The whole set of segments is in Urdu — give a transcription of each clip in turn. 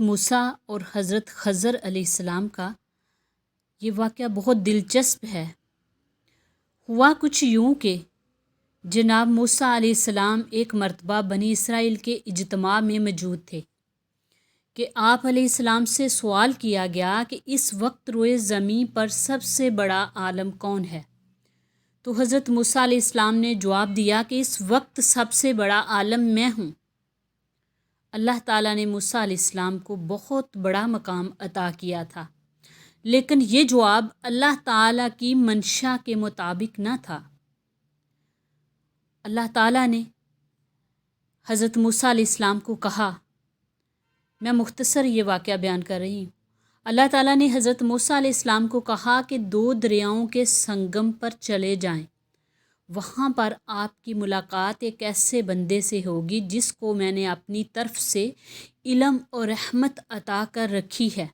موسیٰ اور حضرت خضر علیہ السلام کا یہ واقعہ بہت دلچسپ ہے۔ ہوا کچھ یوں کہ جناب موسیٰ علیہ السلام ایک مرتبہ بنی اسرائیل کے اجتماع میں موجود تھے کہ آپ علیہ السلام سے سوال کیا گیا کہ اس وقت روئے زمین پر سب سے بڑا عالم کون ہے؟ تو حضرت موسیٰ علیہ السلام نے جواب دیا کہ اس وقت سب سے بڑا عالم میں ہوں۔ اللہ تعالیٰ نے موسیٰ علیہ السلام کو بہت بڑا مقام عطا کیا تھا، لیکن یہ جواب اللہ تعالیٰ کی منشا کے مطابق نہ تھا۔ اللہ تعالیٰ نے حضرت موسیٰ علیہ السلام کو کہا، میں مختصر یہ واقعہ بیان کر رہی ہوں۔ اللہ تعالیٰ نے حضرت موسیٰ علیہ السلام کو کہا کہ 2 دریاؤں کے سنگم پر چلے جائیں، وہاں پر آپ کی ملاقات ایک ایسے بندے سے ہوگی جس کو میں نے اپنی طرف سے علم اور رحمت عطا کر رکھی ہے۔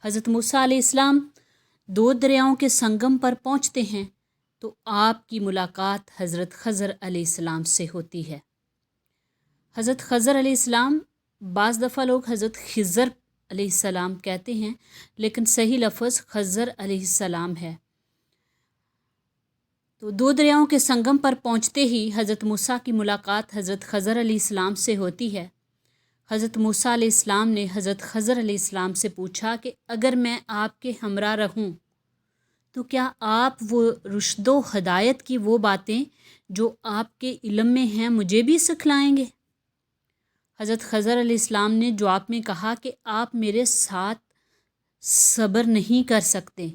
حضرت موسیٰ علیہ السلام 2 دریاؤں کے سنگم پر پہنچتے ہیں تو آپ کی ملاقات حضرت خضر علیہ السلام سے ہوتی ہے۔ حضرت خضر علیہ السلام، بعض دفعہ لوگ حضرت خضر علیہ السلام کہتے ہیں، لیکن صحیح لفظ خضر علیہ السلام ہے۔ تو 2 دریاؤں کے سنگم پر پہنچتے ہی حضرت موسیٰ کی ملاقات حضرت خضر علیہ السلام سے ہوتی ہے۔ حضرت موسیٰ علیہ السلام نے حضرت خضر علیہ السلام سے پوچھا کہ اگر میں آپ کے ہمراہ رہوں تو کیا آپ وہ رشد و ہدایت کی وہ باتیں جو آپ کے علم میں ہیں مجھے بھی سکھلائیں گے؟ حضرت خضر علیہ السلام نے جواب میں کہا کہ آپ میرے ساتھ صبر نہیں کر سکتے،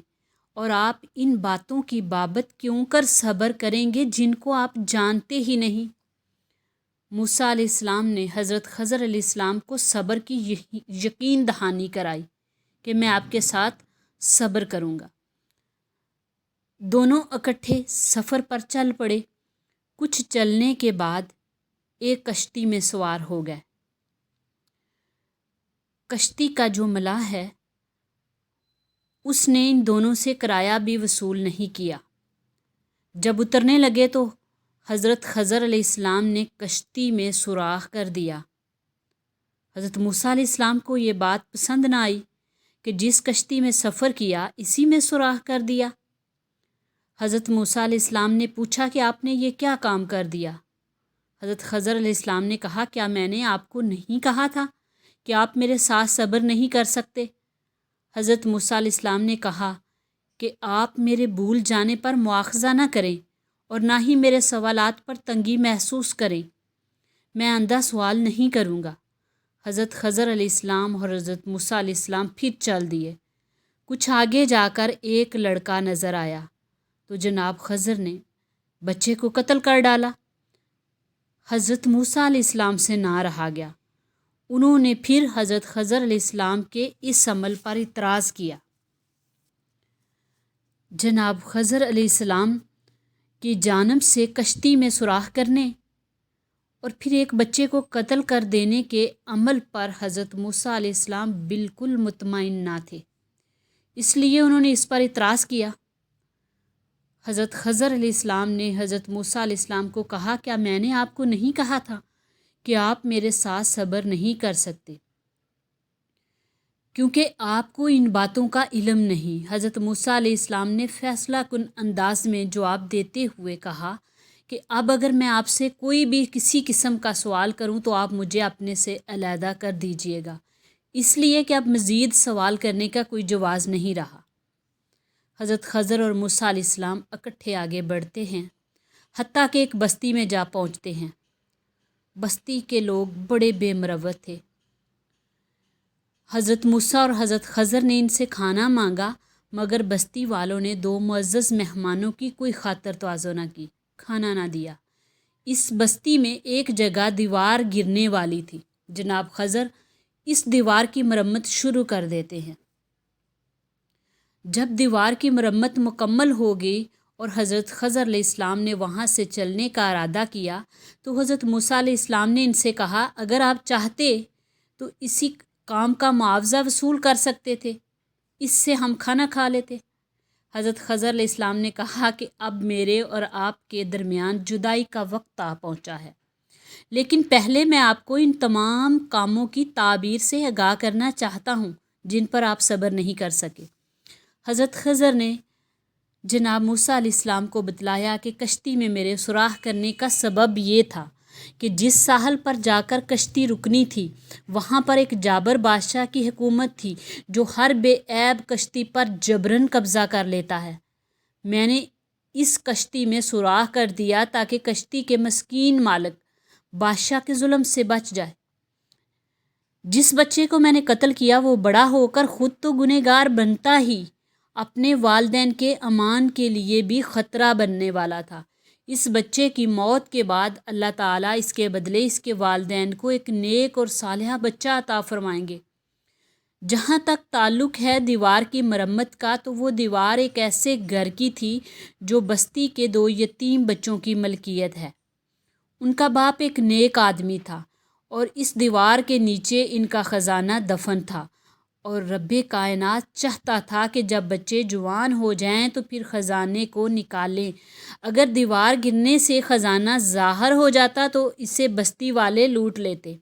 اور آپ ان باتوں کی بابت کیوں کر صبر کریں گے جن کو آپ جانتے ہی نہیں۔ موسیٰ علیہ السلام نے حضرت خضر علیہ السلام کو صبر کی یقین دہانی کرائی کہ میں آپ کے ساتھ صبر کروں گا۔ دونوں اکٹھے سفر پر چل پڑے۔ کچھ چلنے کے بعد ایک کشتی میں سوار ہو گئے۔ کشتی کا جو ملاح ہے اس نے ان دونوں سے کرایہ بھی وصول نہیں کیا۔ جب اترنے لگے تو حضرت خضر علیہ السلام نے کشتی میں سوراخ کر دیا۔ حضرت موسیٰ علیہ السلام کو یہ بات پسند نہ آئی کہ جس کشتی میں سفر کیا اسی میں سوراخ کر دیا۔ حضرت موسیٰ علیہ السلام نے پوچھا کہ آپ نے یہ کیا کام کر دیا؟ حضرت خضر علیہ السلام نے کہا، کیا میں نے آپ کو نہیں کہا تھا کہ آپ میرے ساتھ صبر نہیں کر سکتے؟ حضرت موسیٰ علیہ السلام نے کہا کہ آپ میرے بھول جانے پر مواخذہ نہ کریں اور نہ ہی میرے سوالات پر تنگی محسوس کریں۔ میں اندھا سوال نہیں کروں گا۔ حضرت خضر علیہ السلام اور حضرت موسیٰ علیہ السلام پھر چل دیے۔ کچھ آگے جا کر ایک لڑکا نظر آیا تو جناب خضر نے بچے کو قتل کر ڈالا۔ حضرت موسیٰ علیہ السلام سے نہ رہا گیا۔ انہوں نے پھر حضرت خضر علیہ السلام کے اس عمل پر اعتراض کیا۔ جناب خضر علیہ السلام کی جانب سے کشتی میں سوراخ کرنے اور پھر ایک بچے کو قتل کر دینے کے عمل پر حضرت موسیٰ علیہ السلام بالکل مطمئن نہ تھے، اس لیے انہوں نے اس پر اعتراض کیا۔ حضرت خضر علیہ السلام نے حضرت موسیٰ علیہ السلام کو کہا، کیا میں نے آپ کو نہیں کہا تھا کہ آپ میرے ساتھ صبر نہیں کر سکتے کیونکہ آپ کو ان باتوں کا علم نہیں؟ حضرت موسیٰ علیہ السلام نے فیصلہ کن انداز میں جواب دیتے ہوئے کہا کہ اب اگر میں آپ سے کوئی بھی کسی قسم کا سوال کروں تو آپ مجھے اپنے سے علیحدہ کر دیجیے گا، اس لیے کہ اب مزید سوال کرنے کا کوئی جواز نہیں رہا۔ حضرت خضر اور موسیٰ علیہ السلام اکٹھے آگے بڑھتے ہیں، حتیٰ کہ ایک بستی میں جا پہنچتے ہیں۔ بستی کے لوگ بڑے بے مروت تھے۔ حضرت موسیٰ اور حضرت خضر نے ان سے کھانا مانگا، مگر بستی والوں نے 2 معزز مہمانوں کی کوئی خاطر تواضع نہ کی، کھانا نہ دیا۔ اس بستی میں ایک جگہ دیوار گرنے والی تھی۔ جناب خضر اس دیوار کی مرمت شروع کر دیتے ہیں۔ جب دیوار کی مرمت مکمل ہو گئی اور حضرت خضر علیہ السلام نے وہاں سے چلنے کا ارادہ کیا تو حضرت موسیٰ علیہ السلام نے ان سے کہا، اگر آپ چاہتے تو اسی کام کا معاوضہ وصول کر سکتے تھے، اس سے ہم کھانا کھا لیتے۔ حضرت خضر علیہ السلام نے کہا کہ اب میرے اور آپ کے درمیان جدائی کا وقت آ پہنچا ہے۔ لیکن پہلے میں آپ کو ان تمام کاموں کی تعبیر سے آگاہ کرنا چاہتا ہوں جن پر آپ صبر نہیں کر سکے۔ حضرت خضر نے جناب موسیٰ علیہ السلام کو بتلایا کہ کشتی میں میرے سوراخ کرنے کا سبب یہ تھا کہ جس ساحل پر جا کر کشتی رکنی تھی وہاں پر ایک جابر بادشاہ کی حکومت تھی جو ہر بے عیب کشتی پر جبراً قبضہ کر لیتا ہے۔ میں نے اس کشتی میں سوراخ کر دیا تاکہ کشتی کے مسکین مالک بادشاہ کے ظلم سے بچ جائے۔ جس بچے کو میں نے قتل کیا وہ بڑا ہو کر خود تو گنہگار بنتا ہی اپنے والدین کے امان کے لیے بھی خطرہ بننے والا تھا۔ اس بچے کی موت کے بعد اللہ تعالیٰ اس کے بدلے اس کے والدین کو ایک نیک اور صالحہ بچہ عطا فرمائیں گے۔ جہاں تک تعلق ہے دیوار کی مرمت کا، تو وہ دیوار ایک ایسے گھر کی تھی جو بستی کے 2 یتیم بچوں کی ملکیت ہے۔ ان کا باپ ایک نیک آدمی تھا اور اس دیوار کے نیچے ان کا خزانہ دفن تھا، اور رب کائنات چاہتا تھا کہ جب بچے جوان ہو جائیں تو پھر خزانے کو نکالیں۔ اگر دیوار گرنے سے خزانہ ظاہر ہو جاتا تو اسے بستی والے لوٹ لیتے،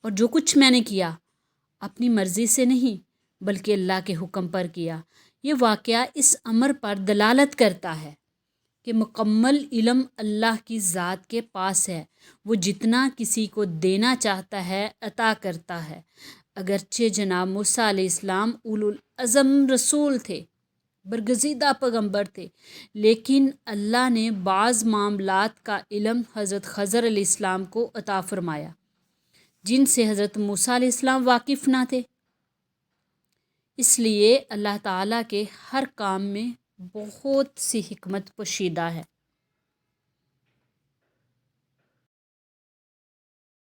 اور جو کچھ میں نے کیا اپنی مرضی سے نہیں بلکہ اللہ کے حکم پر کیا۔ یہ واقعہ اس امر پر دلالت کرتا ہے کہ مکمل علم اللہ کی ذات کے پاس ہے، وہ جتنا کسی کو دینا چاہتا ہے عطا کرتا ہے۔ اگرچہ جناب موسیٰ علیہ السلام اولو العزم رسول تھے، برگزیدہ پیغمبر تھے، لیکن اللہ نے بعض معاملات کا علم حضرت خضر علیہ السلام کو عطا فرمایا جن سے حضرت موسیٰ علیہ السلام واقف نہ تھے۔ اس لیے اللہ تعالیٰ کے ہر کام میں بہت سی حکمت پوشیدہ ہے۔